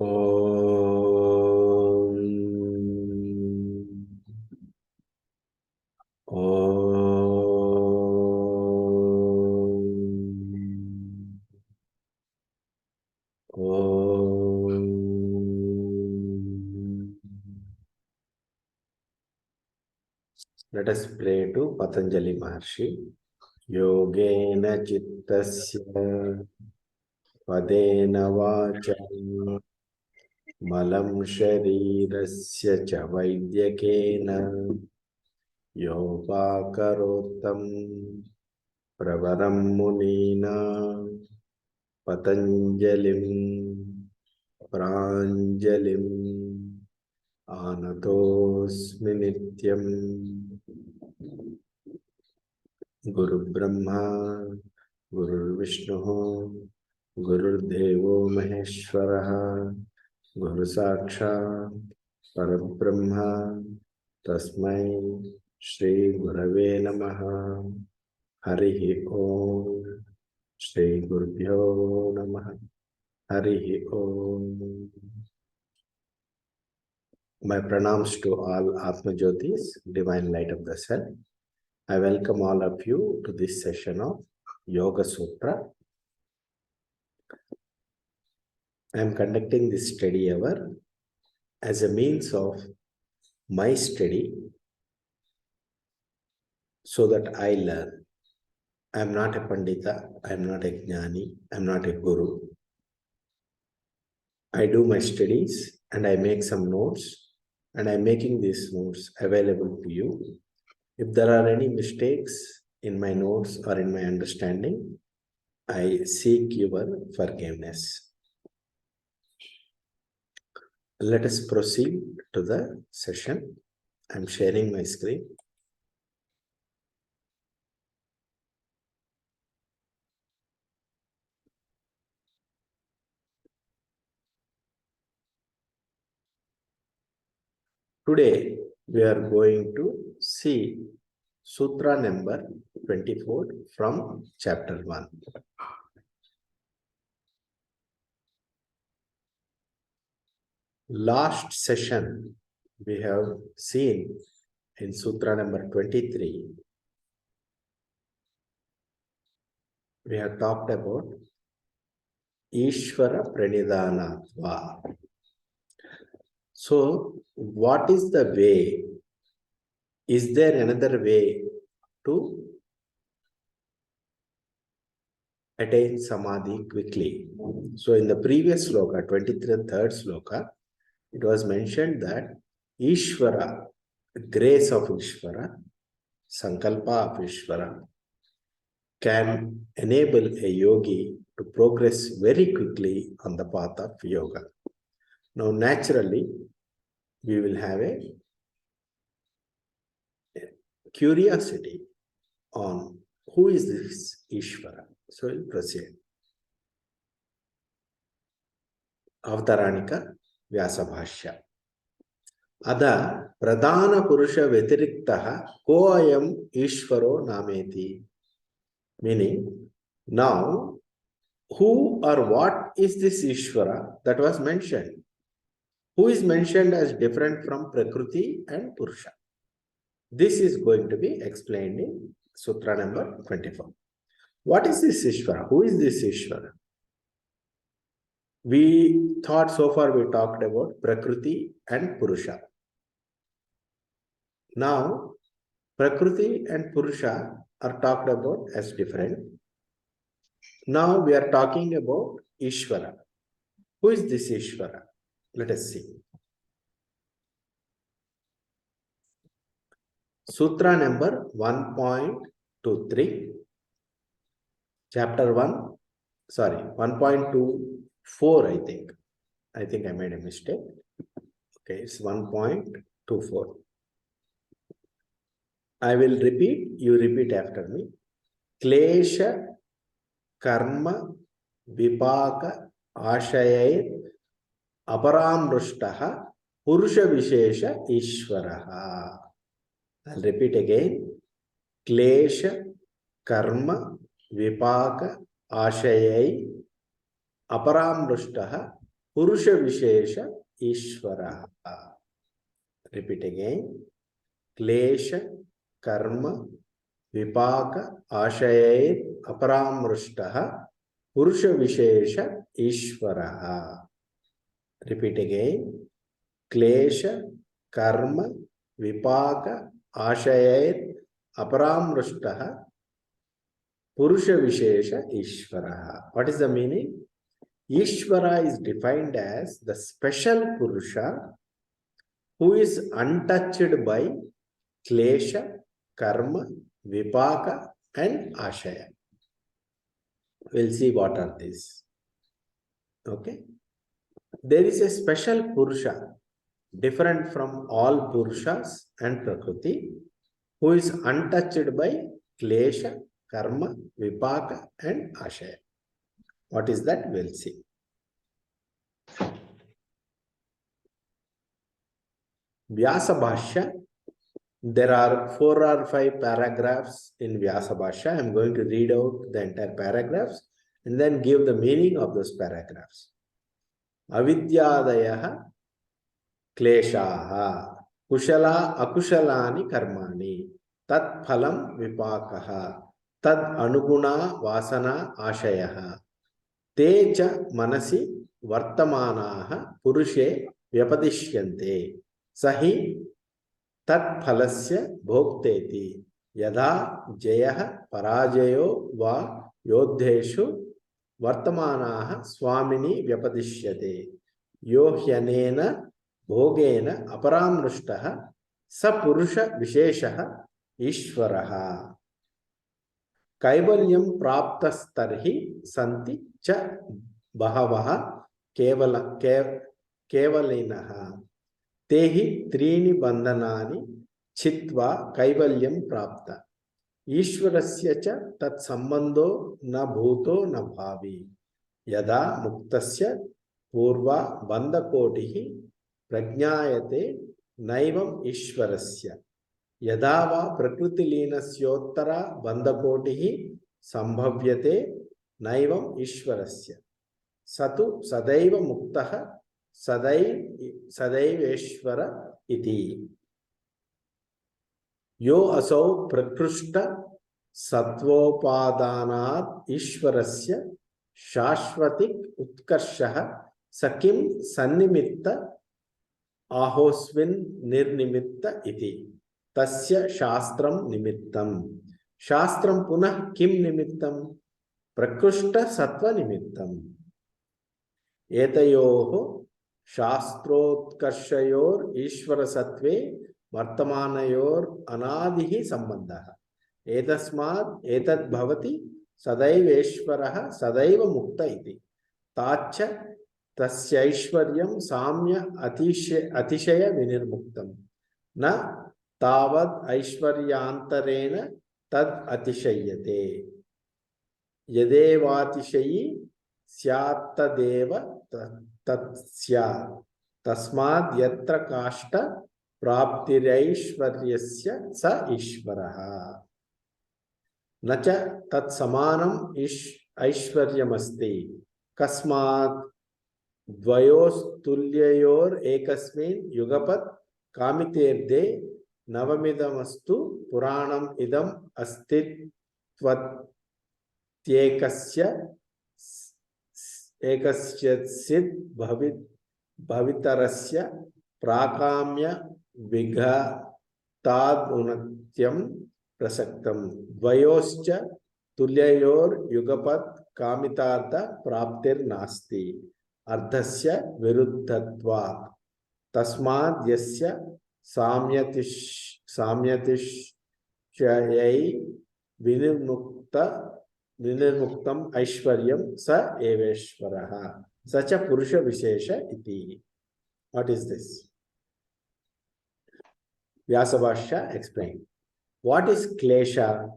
Om. Om. Om. Let us pray to Patanjali Maharshi. Yogena Chittasya Padena Vacha Malam Sharirasya Cha Vaidyakena Yopakarotam Pravaram Munina Patanjalim Pranjalim Anatosmi Nityam Guru Brahma Guru Vishnu Guru Devo Maheshwara Guru Sakshat Parabrahma Tasmai Shri Gurave Namaha Harihi Om Shri Gurubhyo Namaha Harihi Om. My pranams to all Atma Jyotis, divine light of the self. I welcome all of you to this session of Yoga Sutra. I am conducting this study hour as a means of my study so that I learn. I am not a Pandita, I am not a Jnani, I am not a Guru. I do my studies and I make some notes, and I am making these notes available to you. If there are any mistakes in my notes or in my understanding, I seek your forgiveness. Let us proceed to the session. I am sharing my screen. Today, we are going to see Sutra number 24 from chapter 1. Last session, we have seen in Sutra number 23, we have talked about Ishvara Pranidhanatva. So, what is the way? Is there another way to attain Samadhi quickly? So, in the previous sloka, 23rd sloka, it was mentioned that Ishvara, grace of Ishvara, Sankalpa of Ishvara, can enable a yogi to progress very quickly on the path of yoga. Now, naturally, we will have a curiosity on who is this Ishvara. So, we'll proceed. Avtaranika Vyasabhashya. Ada Pradhana Purusha Vetiriktaha Ko Ayam Ishvaro Nameti. Meaning, now, who or what is this Ishvara that was mentioned? Who is mentioned as different from Prakriti and Purusha? This is going to be explained in Sutra number 24. What is this Ishvara? Who is this Ishvara? We thought so far we talked about Prakriti and Purusha. Now, Prakriti and Purusha are talked about as different. Now we are talking about Ishvara. Who is this Ishvara? Let us see. Sutra number 1.23, chapter 1, sorry, 1.24, I think. I think I made a mistake. Okay, it's 1.24. I will repeat, you repeat after me. Klesha, karma, vipaka, ashayay, aparamrushtaha, purusha vishesha, ishvaraha. I'll repeat again. Klesha, karma, vipaka, ashayai, aparamrushtaha, Purusha Vishesha Ishvara. Repeat again. Klesha Karma Vipaka Ashayet Aparamrushtaha Purusha Vishesha Ishvara. Repeat again. Klesha Karma Vipaka Ashayet Aparamrushtaha Purusha Vishesha Ishvara. What is the meaning? Ishvara is defined as the special Purusha who is untouched by klesha, karma, vipaka, and ashaya. We'll see what are these. Okay. There is a special Purusha different from all Purushas and Prakriti who is untouched by klesha, karma, vipaka, and ashaya. What is that? We'll see. Vyasa Bhashya. There are 4 or 5 paragraphs in Vyasa Bhashya. I am going to read out the entire paragraphs and then give the meaning of those paragraphs. Avidyadayaha kleshaha kushala akushalani karmani tat phalam vipakaha tad anuguna vasana ashayaha te cha manasi vartamanaha purushe vyapadishyante sahi tat phalasya bhokteeti yada jayah parajayo va yodheshu vartamanaha swamini vyapadishyate yo hyanena bhogena aparamrushtaha sa purusha visheshaha ishvaraha kaivalyam praptastarhi santi cha bahavaha kevalinaha tehi trini bandhanani chitva kaivalyam prapta ishvarasya cha tat sambandho na bhuto na bhavi yada muktasya purva bandhakotihi prajnayate naivam ishvarasya yada va prakritilinasyottara bandhakotihi sambhavyate naivam ishvarasya satu sadaiva muktaha sadaiveshvara iti yo asau prakrushta sattvopadanat ishvarasya shashvatik utkarshaha sakim sannimitta ahosvin nirnimitta iti tasya shastram nimittam shastram punah kim nimittam prakrushta sattva nimittam etayoho शास्त्रोत्कर्षयोर ईश्वर सत्वे वर्तमानयोर अनादिहि संबंधः एतस्मात् एतद् भवति सदैवेश्वरः सदैव मुक्त इति ताच्च तस्यैश्वर्यं साम्य अतिशय विनिर्मुक्तं न तावद् ऐश्वर्यान्तरेण तद् अतिशय्यते यदेवातिशयी स्यात्तदेव तत्स्यात् तस्माद् यत्र काष्ठ प्राप्तिरैश्वर्यस्य स ईश्वरः न च तत्समानम् ऐश्वर्यमस्ति कस्मात् द्वयोस्तुल्ययोर् एकस्मिन् युगपत् कामितेर्दे नवमिदमस्तु पुराणम् इदम् अस्तित्वत्येकस्य एकस्यचित् भवितरस्य प्राकाम्य विघातादुनत्यं प्रसक्तं द्वयोश्च तुल्ययोर् युगपत् कामितार्थ प्राप्तिर्नास्ति अर्धस्य विरुद्धत्वात् तस्माद् यस्य साम्यतिश्चयै विनिर्मुक्तम ऐश्वर्यम स एवेश्वरः स च पुरुष विशेष इति. What is this? Vyasa Bhashya explained. What is klesha?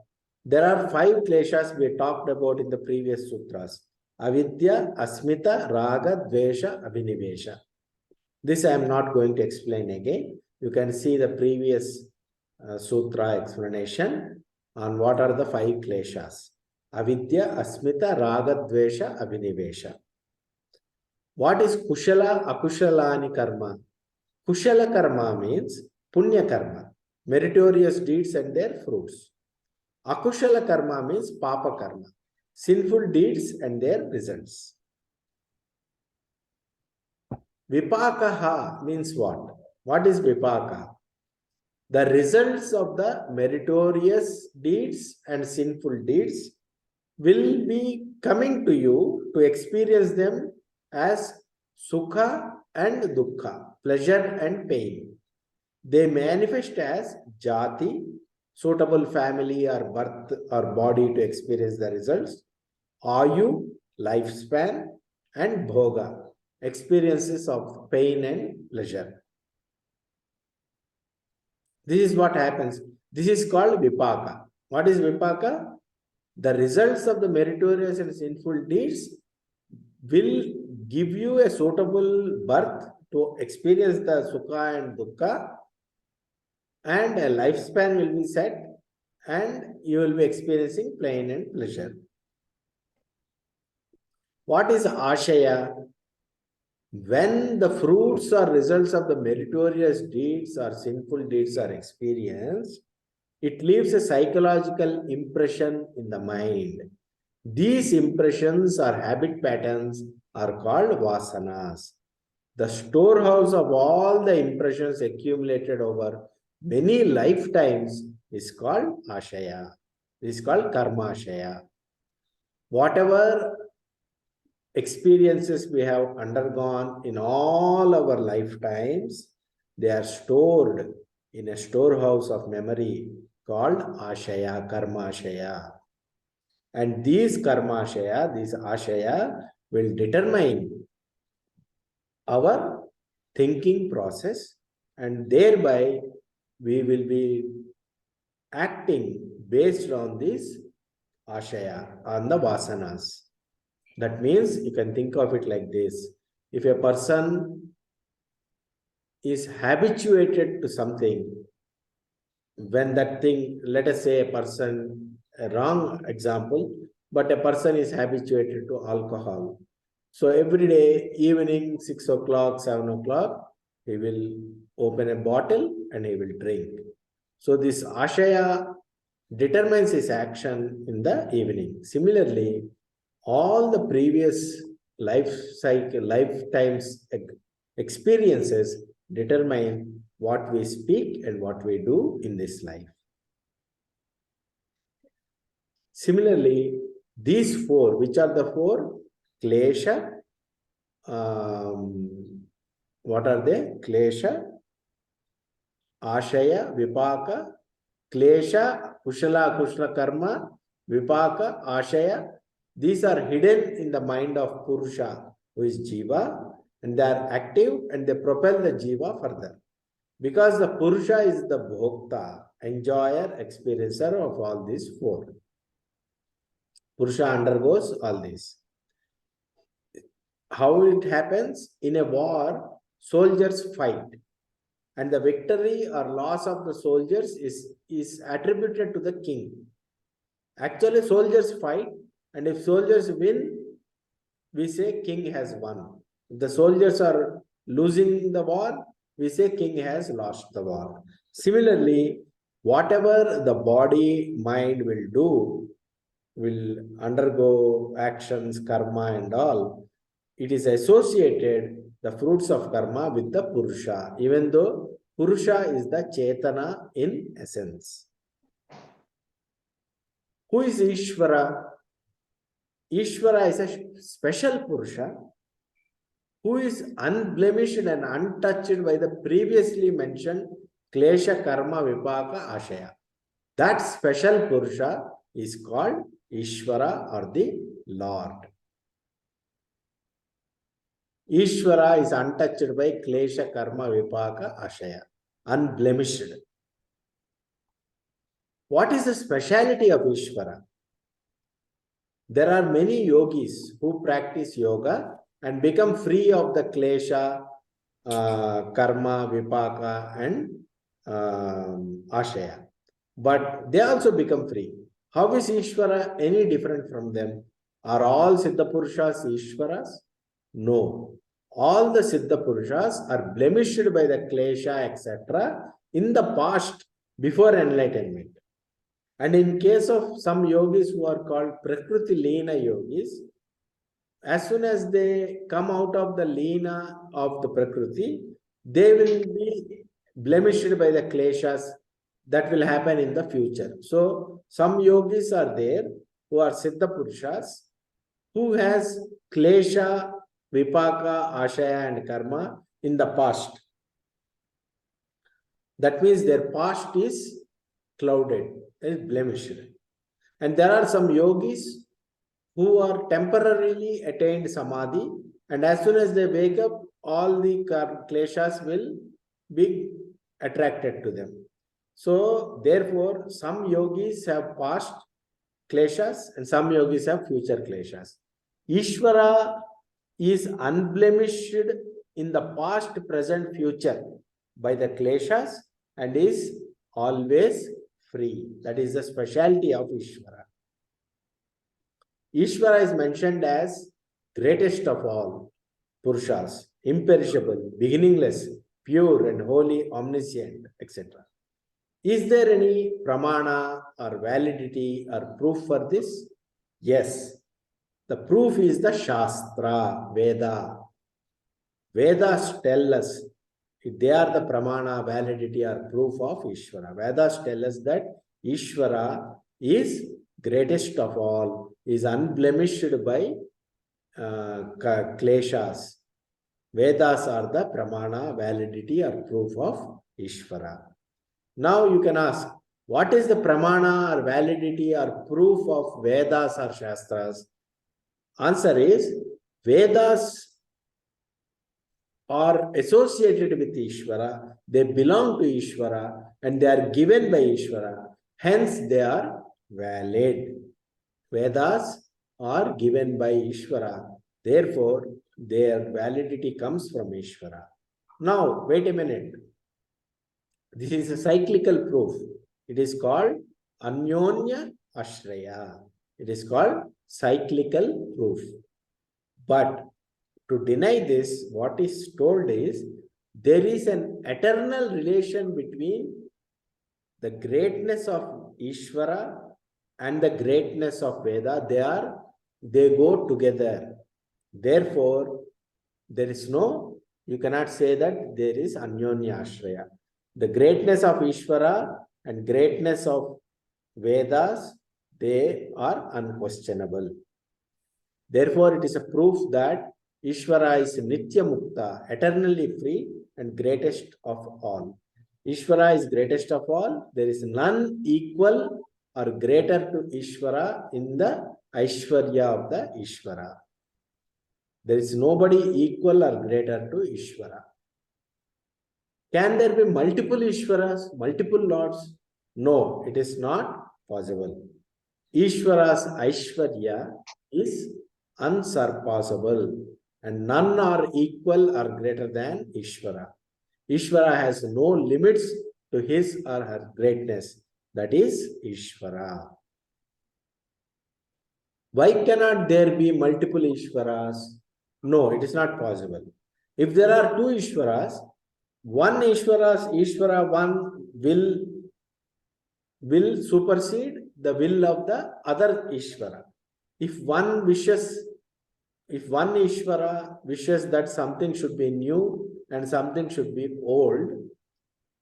There are 5 kleshas we talked about in the previous sutras. Avidya, Asmita, Raga, Dvesha, Abhinivesha. This I am not going to explain again. You can see the previous sutra explanation on what are the 5 kleshas. Avidya, Asmita, Raga, Dvesha, Abhinivesha. What is Kushala, Akushalani karma? Kushala karma means Punya karma, meritorious deeds and their fruits. Akushala karma means Papa karma, sinful deeds and their results. Vipakaha means what? What is Vipaka? The results of the meritorious deeds and sinful deeds will be coming to you to experience them as sukha and dukkha, pleasure and pain. They manifest as jati, suitable family or birth or body to experience the results, ayu, lifespan, and bhoga, experiences of pain and pleasure. This is what happens. This is called vipaka. What is vipaka? The results of the meritorious and sinful deeds will give you a suitable birth to experience the sukha and dukkha, and a lifespan will be set, and you will be experiencing pain and pleasure. What is ashaya? When the fruits or results of the meritorious deeds or sinful deeds are experienced, it leaves a psychological impression in the mind. These impressions or habit patterns are called vasanas. The storehouse of all the impressions accumulated over many lifetimes is called ashaya. It is called karma ashaya. Whatever experiences we have undergone in all our lifetimes, they are stored in a storehouse of memory called ashaya, karma ashaya. And these karma ashaya, these ashaya will determine our thinking process, and thereby we will be acting based on this ashaya, on the vasanas. That means you can think of it like this. If a person is habituated to something, when that thing, let us say a wrong example, but a person is habituated to alcohol. So every day, evening, 6 o'clock, 7 o'clock, he will open a bottle and he will drink. So this ashaya determines his action in the evening. Similarly, all the previous lifetimes experiences determine what we speak and what we do in this life. Similarly, these four, which are the four? Klesha, what are they? Klesha, ashaya, vipaka, klesha, kushala karma, vipaka, ashaya. These are hidden in the mind of Purusha, who is Jiva, and they are active and they propel the Jiva further. Because the Purusha is the Bhokta, enjoyer, experiencer of all these four. Purusha undergoes all this. How it happens? In a war, soldiers fight, and the victory or loss of the soldiers is attributed to the king. Actually, soldiers fight, and if soldiers win, we say king has won. If the soldiers are losing the war, we say king has lost the war. Similarly, whatever the body, mind will do, will undergo actions, karma and all, it is associated, the fruits of karma, with the Purusha, even though Purusha is the Chetana in essence. Who is Ishvara? Ishvara is a special Purusha who is unblemished and untouched by the previously mentioned Klesha, Karma, Vipaka, Ashaya. That special Purusha is called Ishvara, or the Lord. Ishvara is untouched by Klesha, Karma, Vipaka, Ashaya, unblemished. What is the speciality of Ishvara? There are many yogis who practice yoga and become free of the klesha, karma, vipaka, and ashaya. But they also become free. How is Ishvara any different from them? Are all Siddha Purushas Ishvaras? No. all the Siddha Purushas are blemished by the klesha, etc. in the past before enlightenment. And in case of some yogis who are called Prakriti Leena yogis, as soon as they come out of the Leena of the Prakriti, they will be blemished by the kleshas that will happen in the future. So some yogis are there who are Siddha Purushas, who has klesha, vipaka, ashaya and karma in the past. That means their past is clouded, is blemished. And there are some yogis who are temporarily attained samadhi, and as soon as they wake up, all the kleshas will be attracted to them. So therefore, some yogis have past kleshas and some yogis have future kleshas. Ishvara is unblemished in the past, present, future by the kleshas and is always free. That is the specialty of Ishvara. Ishvara is mentioned as greatest of all Purushas, imperishable, beginningless, pure and holy, omniscient, etc. Is there any pramana or validity or proof for this? Yes. The proof is the Shastra, Veda. Vedas tell us, they are the pramana, validity or proof of Ishvara. Vedas tell us that Ishvara is greatest of all, is unblemished by kleshas. Vedas are the pramana, validity or proof of Ishvara. Now you can ask, what is the pramana or validity or proof of Vedas or Shastras? Answer is, Vedas are associated with Ishvara, they belong to Ishvara and they are given by Ishvara, hence they are valid. Vedas are given by Ishvara, therefore their validity comes from Ishvara. Now, wait a minute. This is a cyclical proof. It is called Anyonya Ashraya. It is called cyclical proof. But to deny this, what is told is, there is an eternal relation between the greatness of Ishvara and the greatness of Veda. They go together. Therefore, there is no, you cannot say that there is Anyonya Ashraya. The greatness of Ishvara and greatness of Vedas, they are unquestionable. Therefore, it is a proof that Ishvara is Nitya Mukta, eternally free and greatest of all. Ishvara is greatest of all. There is none equal or greater to Ishvara in the Aishwarya of the Ishvara. There is nobody equal or greater to Ishvara. Can there be multiple Ishvaras, multiple lords? No, it is not possible. Ishvara's Aishwarya is unsurpassable and none are equal or greater than Ishvara. Ishvara has no limits to his or her greatness. That is Ishvara. Why cannot there be multiple Ishvaras? No, it is not possible. If there are two Ishvaras, one Ishvara one will supersede the will of the other Ishvara. If one Ishvara wishes that something should be new and something should be old,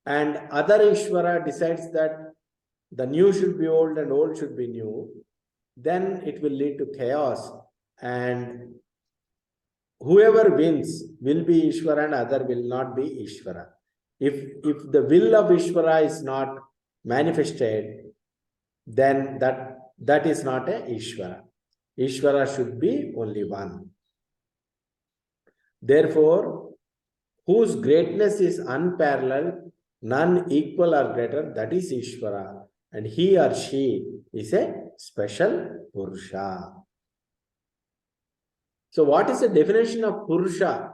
and other Ishvara decides that the new should be old and old should be new, then it will lead to chaos and whoever wins will be Ishvara and other will not be Ishvara. If the will of Ishvara is not manifested, then that is not a Ishvara. Ishvara should be only one. Therefore, whose greatness is unparalleled, none equal or greater, that is Ishvara. And he or she is a special Purusha. So what is the definition of Purusha?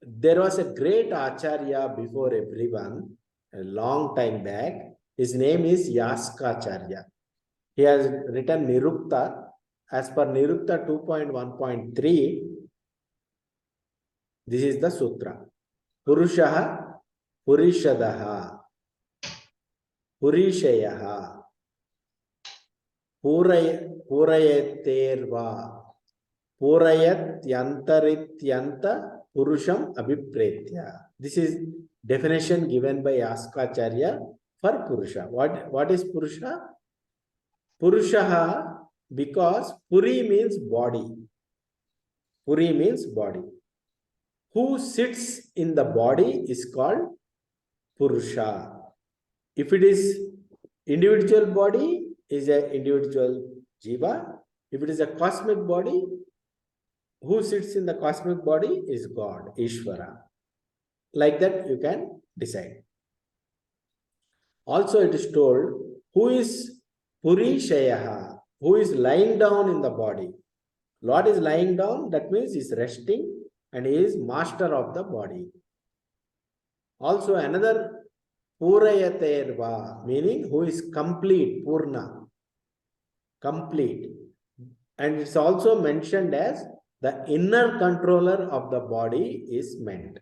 There was a great Acharya before everyone, a long time back. His name is Yaskacharya. He has written Nirukta. As per Nirukta 2.1.3, This is the sutra. Purushaha, Purishadaha, Purishayaha, Purayaterva, Purayatyantarithyanta Purusham Abhipretya. This is definition given by Askacharya for Purusha. What is Purusha? Purushaha, because Puri means body. Puri means body. Who sits in the body is called Purusha. If it is individual body, is an individual jiva. If it is a cosmic body, who sits in the cosmic body is God, Ishvara. Like that, you can decide. Also, it is told who is Puri Shayaha, who is lying down in the body. Lord is lying down, that means he is resting and he is master of the body. Also, another Purayaterva, meaning who is complete, Purna, complete. And it's also mentioned as the inner controller of the body is meant.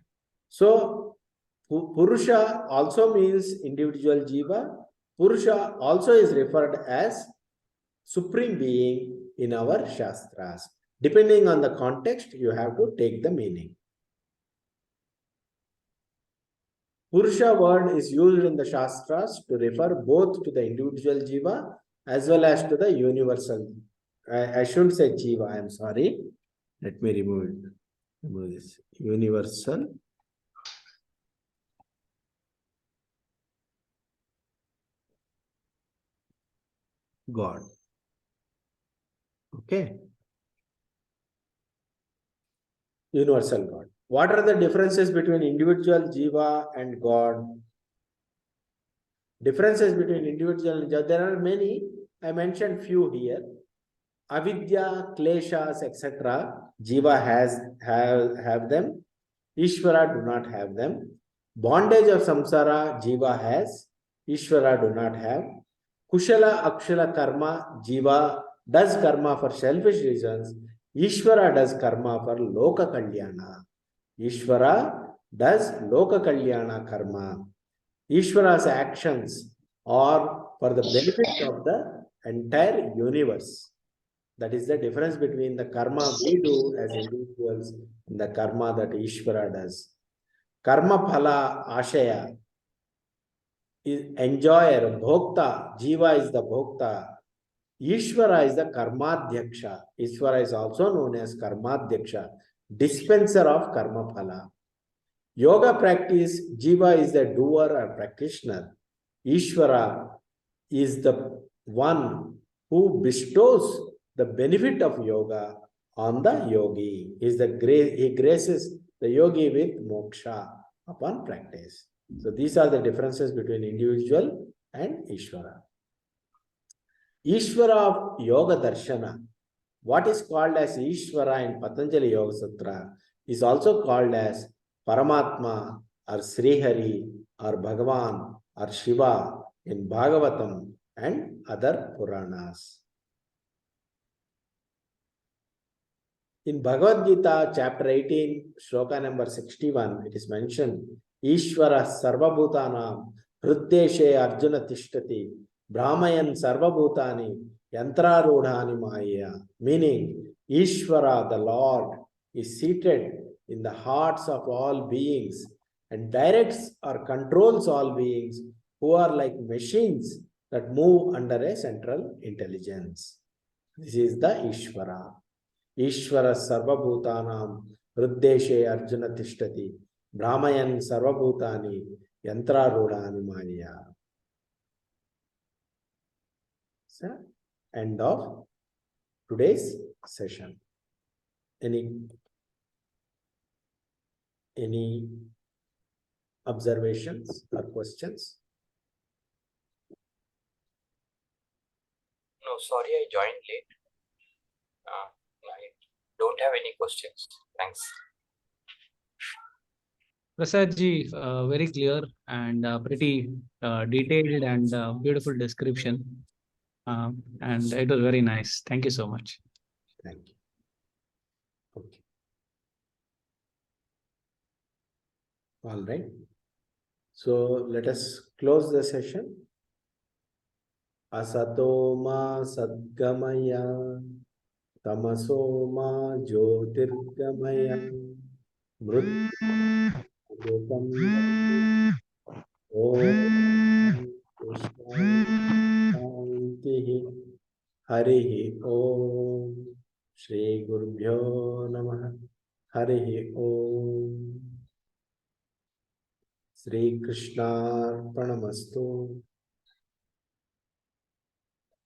So, Purusha also means individual jiva. Purusha also is referred as supreme being in our Shastras. Depending on the context, you have to take the meaning. Purusha word is used in the Shastras to refer both to the individual jiva as well as to the universal. I shouldn't say jiva, I am sorry. Let me remove it. Remove this. Universal God. Okay. Universal God. What are the differences between individual jiva and God? Differences between individual and jiva, there are many. I mentioned few here. Avidya, kleshas, etc. Jiva have them. Ishvara do not have them. Bondage of samsara, jiva has. Ishvara do not have. Kushala, akshala karma, jiva does karma for selfish reasons. Ishvara does karma for loka kalyana. Ishvara does loka kalyana karma. Ishvara's actions are for the benefit of the entire universe. That is the difference between the karma we do as individuals and the karma that Ishvara does. Karma phala ashaya is enjoyer, bhokta, jiva is the bhokta. Ishvara is the karmadhyaksha. Ishvara is also known as karmadhyaksha, dispenser of karma phala. Yoga practice, jiva is the doer or practitioner. Ishvara is the one who bestows the benefit of yoga on the yogi. He graces the yogi with moksha upon practice. So these are the differences between individual and Ishvara. Ishvara of Yoga Darshana, what is called as Ishvara in Patanjali Yoga Sutra, is also called as Paramatma or Srihari or Bhagavan or Shiva in Bhagavatam and other Puranas. In Bhagavad Gita, chapter 18, shloka number 61, it is mentioned, Ishvara Sarvabhutanam Hruddeshe Arjuna Tishtati Brahmayan Sarvabhutani Yantrarudhani Maya. Meaning, Ishvara, the Lord, is seated in the hearts of all beings and directs or controls all beings who are like machines that move under a central intelligence. This is the Ishvara. Ishvara Sarvabhutanam Hruddeshe Arjuna Tishtati Brahmayan Sarvabhutani Yantrarudhani Maya. So, end of today's session. Any observations or questions? No, sorry, I joined late. I don't have any questions. Thanks. Prasad ji, very clear and pretty detailed and beautiful description. And it was very nice. Thank you so much. Thank you. Okay. All right. So let us close the session. Asato ma sadgamaya, tamaso ma jyotirgamaya, mrityum om shanti Hari Om. Shri Gurubhyo Namaha. Hari Om. Shri Krishna Pranamastu.